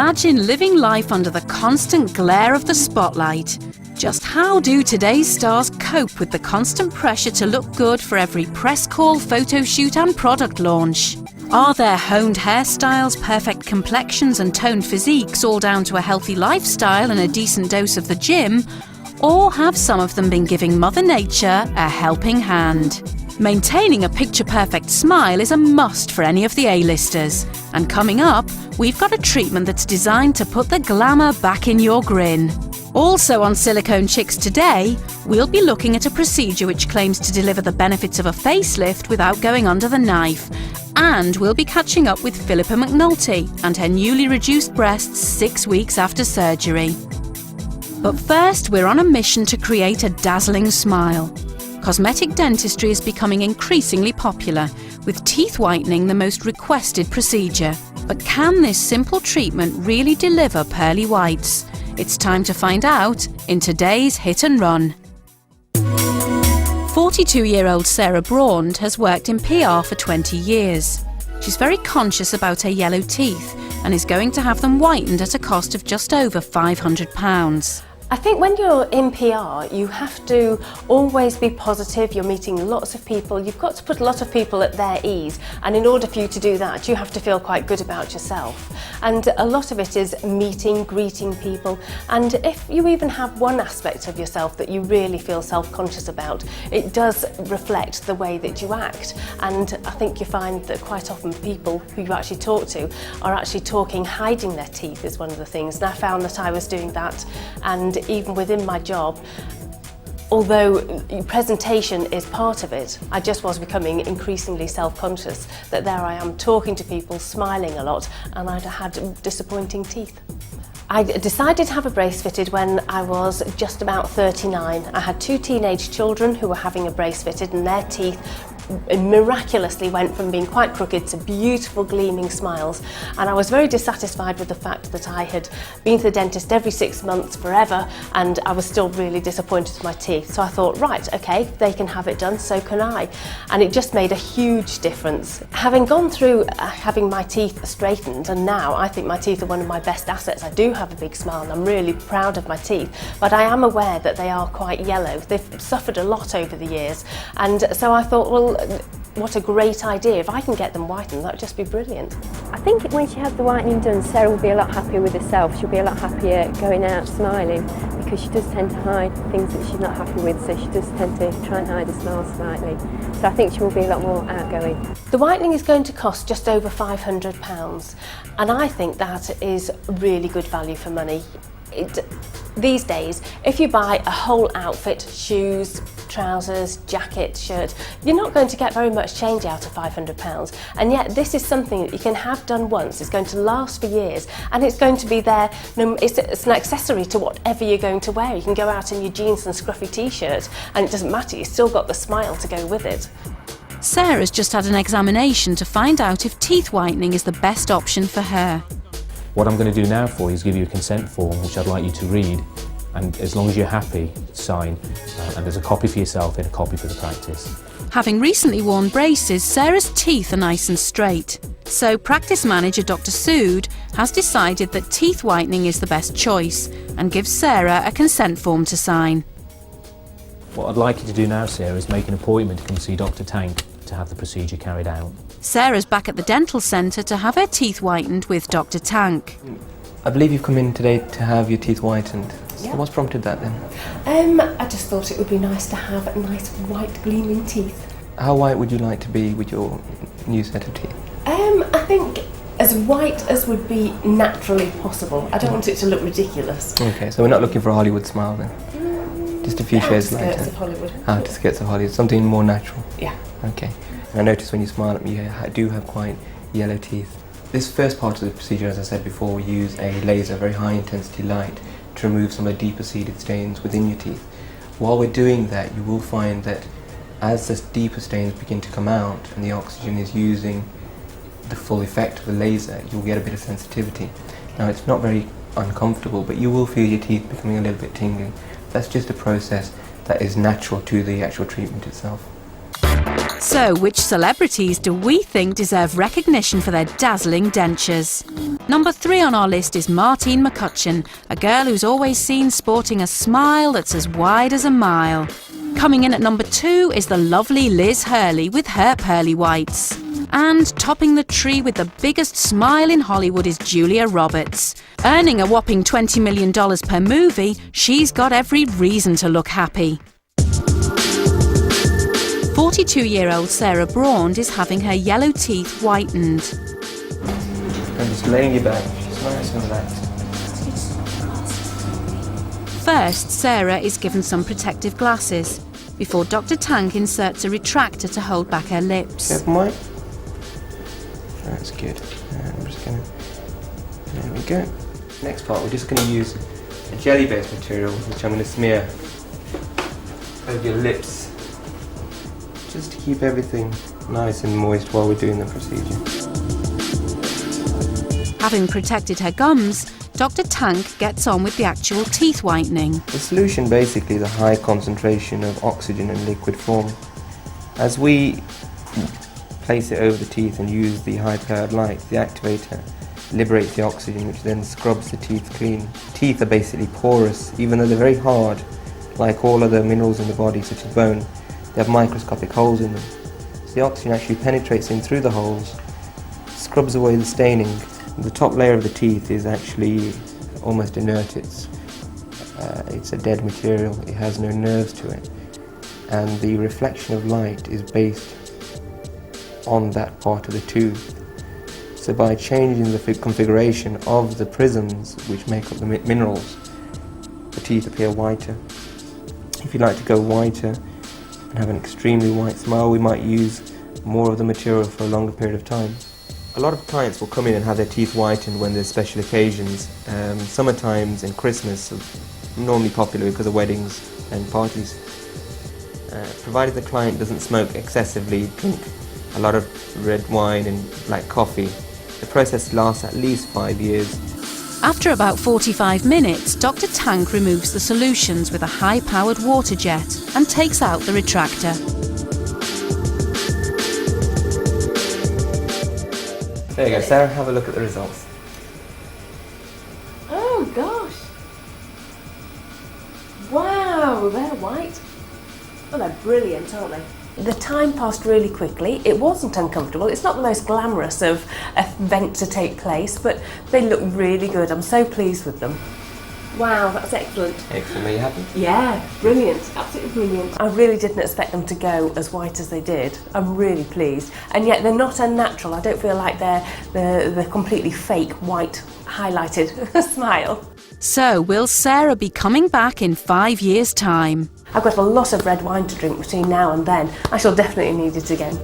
Imagine living life under the constant glare of the spotlight. Just how do today's stars cope with the constant pressure to look good for every press call, photo shoot and product launch? Are their honed hairstyles, perfect complexions and toned physiques all down to a healthy lifestyle and a decent dose of the gym? Or have some of them been giving Mother Nature a helping hand? Maintaining a picture-perfect smile is a must for any of the A-listers. And coming up, we've got a treatment that's designed to put the glamour back in your grin. Also on Silicone Chicks today, we'll be looking at a procedure which claims to deliver the benefits of a facelift without going under the knife. And we'll be catching up with Philippa McNulty and her newly reduced breasts 6 weeks after surgery. But first, we're on a mission to create a dazzling smile. Cosmetic dentistry is becoming increasingly popular, with teeth whitening the most requested procedure. But can this simple treatment really deliver pearly whites? It's time to find out in today's Hit and Run. 42-year-old Sarah Braund has worked in PR for 20 years. She's very conscious about her yellow teeth and is going to have them whitened at a cost of just over £500. I think when you're in PR, you have to always be positive. You're meeting lots of people. You've got to put a lot of people at their ease. And in order for you to do that, you have to feel quite good about yourself. And a lot of it is meeting, greeting people. And if you even have one aspect of yourself that you really feel self-conscious about, it does reflect the way that you act. And I think you find that quite often people who you actually talk to are actually talking, hiding their teeth is one of the things. And I found that I was doing that. And even within my job, although presentation is part of it, I just was becoming increasingly self-conscious that there I am talking to people, smiling a lot, and I'd had disappointing teeth. I decided to have a brace fitted when I was just about 39. I had 2 teenage children who were having a brace fitted, and their teeth miraculously went from being quite crooked to beautiful gleaming smiles, and I was very dissatisfied with the fact that I had been to the dentist every 6 months forever and I was still really disappointed with my teeth. So I thought, right, okay, they can have it done, so can I. And it just made a huge difference. Having gone through having my teeth straightened, and now I think my teeth are one of my best assets. I do have a big smile and I'm really proud of my teeth, but I am aware that they are quite yellow. They've suffered a lot over the years, and so I thought, well, what a great idea. If I can get them whitened, that would just be brilliant. I think when she had the whitening done, Sarah will be a lot happier with herself. She'll be a lot happier going out smiling, because she does tend to hide things that she's not happy with, so she does tend to try and hide her smile slightly. So I think she will be a lot more outgoing. The whitening is going to cost just over £500, and I think that is really good value for money. These days, if you buy a whole outfit, shoes, trousers, jacket, shirt, you're not going to get very much change out of £500, and yet this is something that you can have done once. It's going to last for years, and it's going to be there. It's an accessory to whatever you're going to wear. You can go out in your jeans and scruffy t-shirt and it doesn't matter, you've still got the smile to go with it. Sarah's just had an examination to find out if teeth whitening is the best option for her. What I'm going to do now for you is give you a consent form which I'd like you to read, and as long as you're happy, sign, and there's a copy for yourself and a copy for the practice. Having recently worn braces, Sarah's teeth are nice and straight. So practice manager Dr Sood has decided that teeth whitening is the best choice and gives Sarah a consent form to sign. What I'd like you to do now, Sarah, is make an appointment to come see Dr Taunk to have the procedure carried out. Sarah's back at the dental centre to have her teeth whitened with Dr Taunk. I believe you've come in today to have your teeth whitened. Yeah. So what's prompted that then? I just thought it would be nice to have nice white gleaming teeth. How white would you like to be with your new set of teeth? I think as white as would be naturally possible. I don't want it to look ridiculous. Okay, so we're not looking for a Hollywood smile then? Just a few shades lighter? Outskirts of Hollywood. Outskirts of Hollywood, something more natural? Yeah. Okay. And I notice when you smile at me, you do have quite yellow teeth. This first part of the procedure, as I said before, we use a laser, very high intensity light, to remove some of the deeper seated stains within your teeth. While we're doing that, you will find that as the deeper stains begin to come out and the oxygen is using the full effect of the laser, you'll get a bit of sensitivity. Now, it's not very uncomfortable, but you will feel your teeth becoming a little bit tingling. That's just a process that is natural to the actual treatment itself. So, which celebrities do we think deserve recognition for their dazzling dentures? Number 3 on our list is Martine McCutcheon, a girl who's always seen sporting a smile that's as wide as a mile. Coming in at number 2 is the lovely Liz Hurley with her pearly whites. And topping the tree with the biggest smile in Hollywood is Julia Roberts. Earning a whopping $20 million per movie, she's got every reason to look happy. 42-year-old Sarah Braund is having her yellow teeth whitened. And just laying you back, just nice and relaxed. First, Sarah is given some protective glasses before Dr Taunk inserts a retractor to hold back her lips. Open wide. That's good. And I'm just gonna. There we go. Next part, we're just going to use a jelly-based material, which I'm going to smear over your lips, just to keep everything nice and moist while we're doing the procedure. Having protected her gums, Dr Taunk gets on with the actual teeth whitening. The solution basically is a high concentration of oxygen in liquid form. As we place it over the teeth and use the high-powered light, the activator liberates the oxygen, which then scrubs the teeth clean. Teeth are basically porous, even though they're very hard. Like all other minerals in the body, such as bone, they have microscopic holes in them. So the oxygen actually penetrates in through the holes, scrubs away the staining. The top layer of the teeth is actually almost inert. It's a dead material. It has no nerves to it, and the reflection of light is based on that part of the tooth. So by changing the configuration of the prisms which make up the minerals, the teeth appear whiter. If you'd like to go whiter and have an extremely white smile, we might use more of the material for a longer period of time. A lot of clients will come in and have their teeth whitened when there's special occasions. Summer times and Christmas are normally popular because of weddings and parties. Provided the client doesn't smoke excessively, drink a lot of red wine and black coffee, the process lasts at least 5 years. After about 45 minutes, Dr Taunk removes the solutions with a high-powered water jet and takes out the retractor. There you go, Sarah, have a look at the results. Oh gosh! Wow, they're white. Oh, they're brilliant, aren't they? The time passed really quickly. It wasn't uncomfortable. It's not the most glamorous of event to take place, but they look really good. I'm so pleased with them. Wow, that's excellent. Excellent, are you happy? Yeah, brilliant, absolutely brilliant. I really didn't expect them to go as white as they did. I'm really pleased. And yet they're not unnatural. I don't feel like they're the completely fake, white, highlighted smile. So, will Sarah be coming back in 5 years' time? I've got a lot of red wine to drink between now and then. I shall definitely need it again.